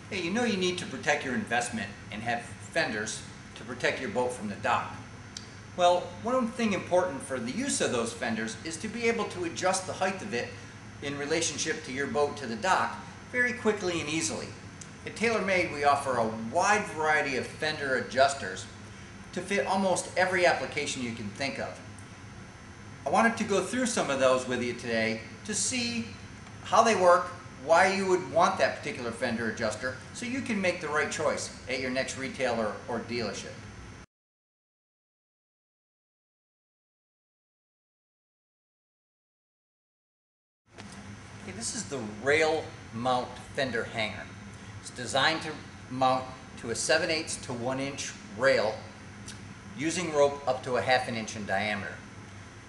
Hey, you know you need to protect your investment and have fenders to protect your boat from the dock. Well, one thing important for the use of those fenders is to be able to adjust the height of it in relationship to your boat to the dock very quickly and easily. At TaylorMade, we offer a wide variety of fender adjusters to fit almost every application you can think of. I wanted to go through some of those with you today to see how they work, why you would want that particular fender adjuster, so you can make the right choice at your next retailer or dealership. Okay, this is the rail mount fender hanger. It's designed to mount to a 7/8 to 1 inch rail using rope up to a 1/2 inch in diameter.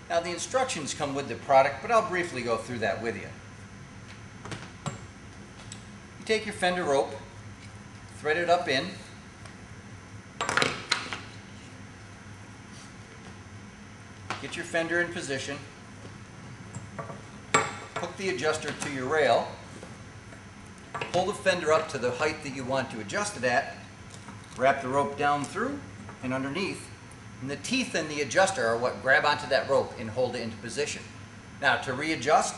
Now the instructions come with the product, but I'll briefly go through that with you. You take your fender rope, thread it up in, get your fender in position, hook the adjuster to your rail, pull the fender up to the height that you want to adjust it at, wrap the rope down through and underneath, and the teeth and the adjuster are what grab onto that rope and hold it into position. Now to readjust,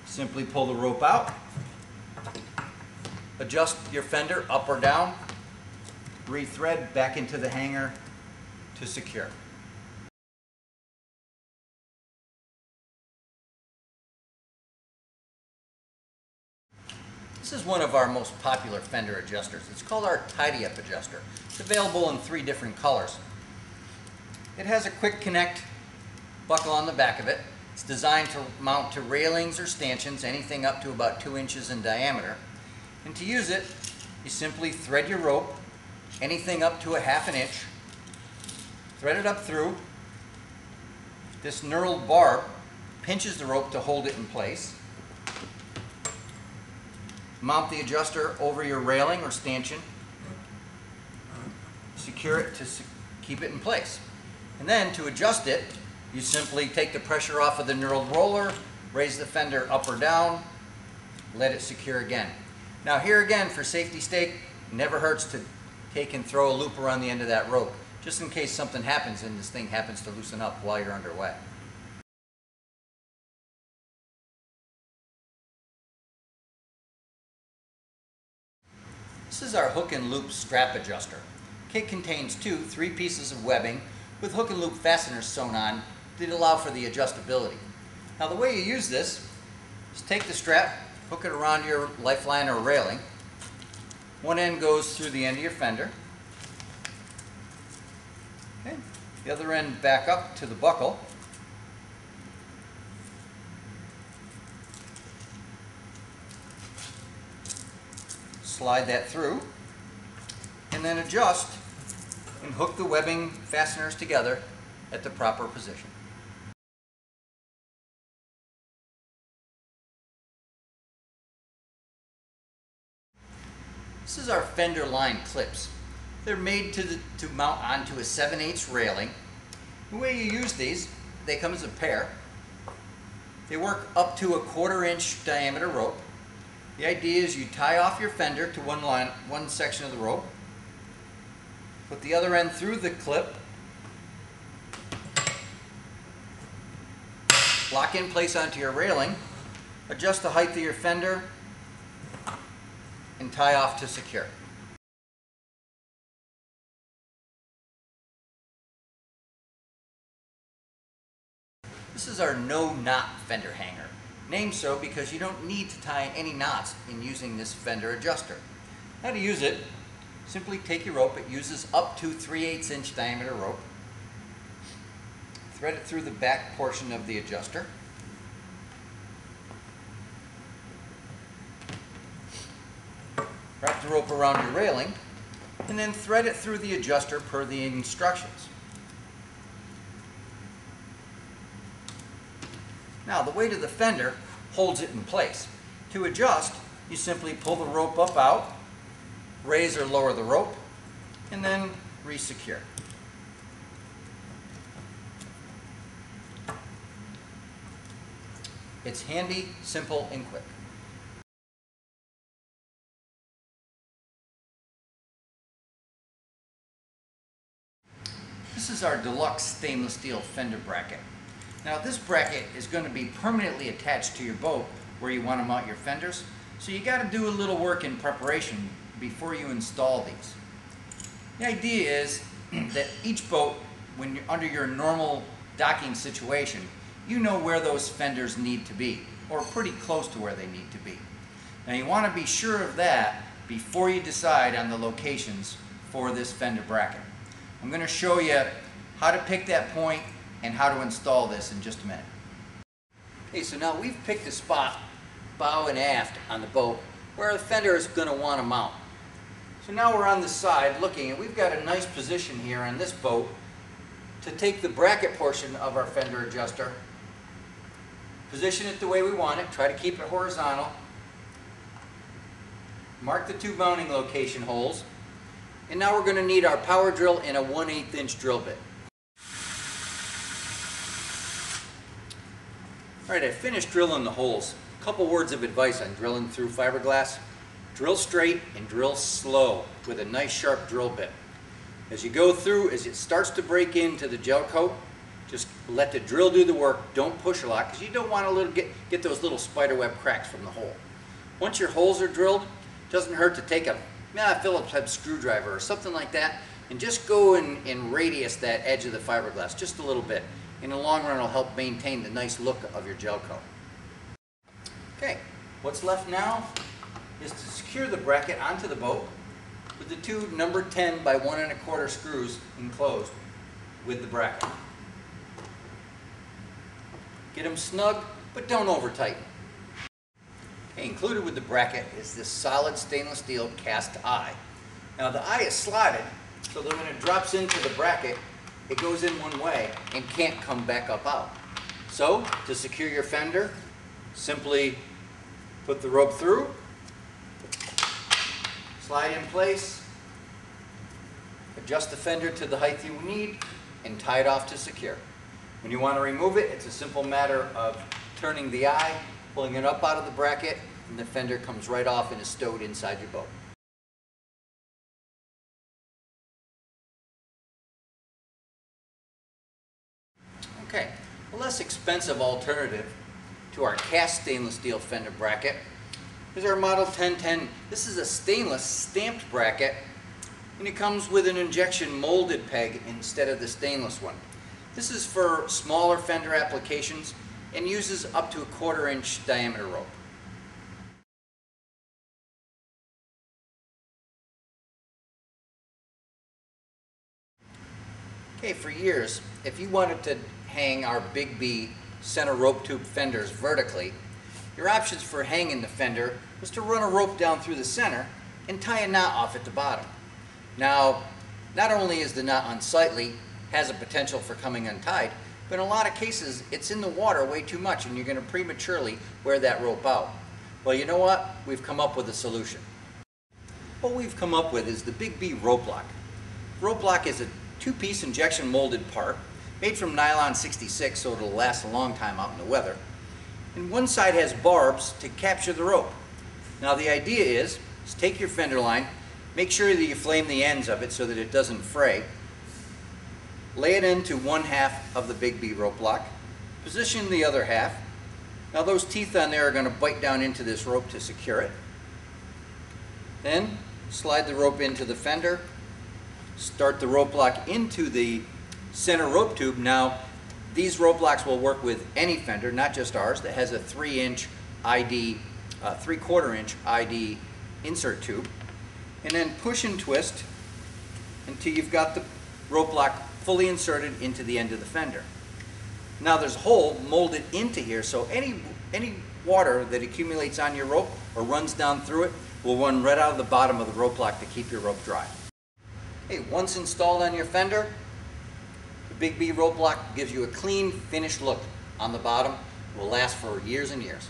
simply pull the rope out, adjust your fender up or down, re-thread back into the hanger to secure. This is one of our most popular fender adjusters. It's called our Tidy Up adjuster. It's available in 3 different colors. It has a quick connect buckle on the back of it. It's designed to mount to railings or stanchions, anything up to about 2 inches in diameter. And to use it, you simply thread your rope, anything up to a 1/2 inch, thread it up through. This knurled barb pinches the rope to hold it in place. Mount the adjuster over your railing or stanchion. Secure it to keep it in place. And then to adjust it, you simply take the pressure off of the knurled roller, raise the fender up or down, let it secure again. Now here again, for safety's sake, it never hurts to take and throw a loop around the end of that rope, just in case something happens and this thing happens to loosen up while you're underway. This is our hook and loop strap adjuster. Kit contains 3 pieces of webbing with hook and loop fasteners sewn on that allow for the adjustability. Now the way you use this is take the strap, hook it around your lifeline or railing. One end goes through the end of your fender. Okay. The other end back up to the buckle. Slide that through and then adjust and hook the webbing fasteners together at the proper position. This is our fender line clips. They're made to mount onto a 7/8 railing. The way you use these, they come as a pair. They work up to a 1/4 inch diameter rope. The idea is you tie off your fender to one section of the rope, put the other end through the clip, lock in place onto your railing, adjust the height of your fender, and tie off to secure. This is our no knot fender hanger, named so because you don't need to tie any knots in using this fender adjuster. How to use it: simply take your rope. It uses up to 3/8 inch diameter rope. Thread it through the back portion of the adjuster. Wrap the rope around your railing and then thread it through the adjuster per the instructions. Now the weight of the fender holds it in place. To adjust, you simply pull the rope up out, raise or lower the rope, and then re-secure. It's handy, simple, and quick. This is our deluxe stainless steel fender bracket. Now this bracket is going to be permanently attached to your boat where you want to mount your fenders, so you got to do a little work in preparation before you install these. The idea is that each boat, when you're under your normal docking situation, you know where those fenders need to be, or pretty close to where they need to be. Now you want to be sure of that before you decide on the locations for this fender bracket. I'm going to show you how to pick that point and how to install this in just a minute. Okay, so now we've picked a spot bow and aft on the boat where the fender is going to want to mount. So now we're on the side looking, and we've got a nice position here on this boat to take the bracket portion of our fender adjuster, position it the way we want it, try to keep it horizontal, mark the two mounting location holes, and now we're going to need our power drill and a 1/8 inch drill bit. Alright, I finished drilling the holes. A couple words of advice on drilling through fiberglass. Drill straight and drill slow with a nice sharp drill bit. As you go through, as it starts to break into the gel coat, just let the drill do the work. Don't push a lot because you don't want to get those little spiderweb cracks from the hole. Once your holes are drilled, it doesn't hurt to take a Phillips head screwdriver or something like that and just go and radius that edge of the fiberglass just a little bit. In the long run, it'll help maintain the nice look of your gel coat. Okay, what's left now is to secure the bracket onto the boat with the two number 10 by 1 1/4 screws enclosed with the bracket. Get them snug, but don't over tighten. Okay, included with the bracket is this solid stainless steel cast eye. Now the eye is slotted so that when it drops into the bracket, it goes in one way and can't come back up out. So to secure your fender, simply put the rope through, slide in place, adjust the fender to the height you need, and tie it off to secure. When you want to remove it, it's a simple matter of turning the eye, pulling it up out of the bracket, and the fender comes right off and is stowed inside your boat. Okay, a less expensive alternative to our cast stainless steel fender bracket is our Model 1010. This is a stainless stamped bracket, and it comes with an injection molded peg instead of the stainless one. This is for smaller fender applications and uses up to a 1/4 inch diameter rope. Okay, for years, if you wanted to hang our Big B center rope tube fenders vertically, your options for hanging the fender was to run a rope down through the center and tie a knot off at the bottom. Now, not only is the knot unsightly, has a potential for coming untied, but in a lot of cases it's in the water way too much and you're going to prematurely wear that rope out. Well, you know what? We've come up with a solution. What we've come up with is the Big B rope lock. Rope lock is a 2-piece injection molded part made from nylon 66 so it'll last a long time out in the weather. And one side has barbs to capture the rope. Now the idea is take your fender line, make sure that you flame the ends of it so that it doesn't fray, lay it into 1/2 of the Big B rope lock, position the other half. Now those teeth on there are going to bite down into this rope to secure it. Then slide the rope into the fender, start the rope lock into the center rope tube. Now these rope locks will work with any fender, not just ours, that has a 3-inch ID, 3/4 inch ID insert tube. And then push and twist until you've got the rope lock fully inserted into the end of the fender. Now there's a hole molded into here, so any water that accumulates on your rope or runs down through it will run right out of the bottom of the rope lock to keep your rope dry. Hey, once installed on your fender, the Big B rope lock gives you a clean, finished look on the bottom. It will last for years and years.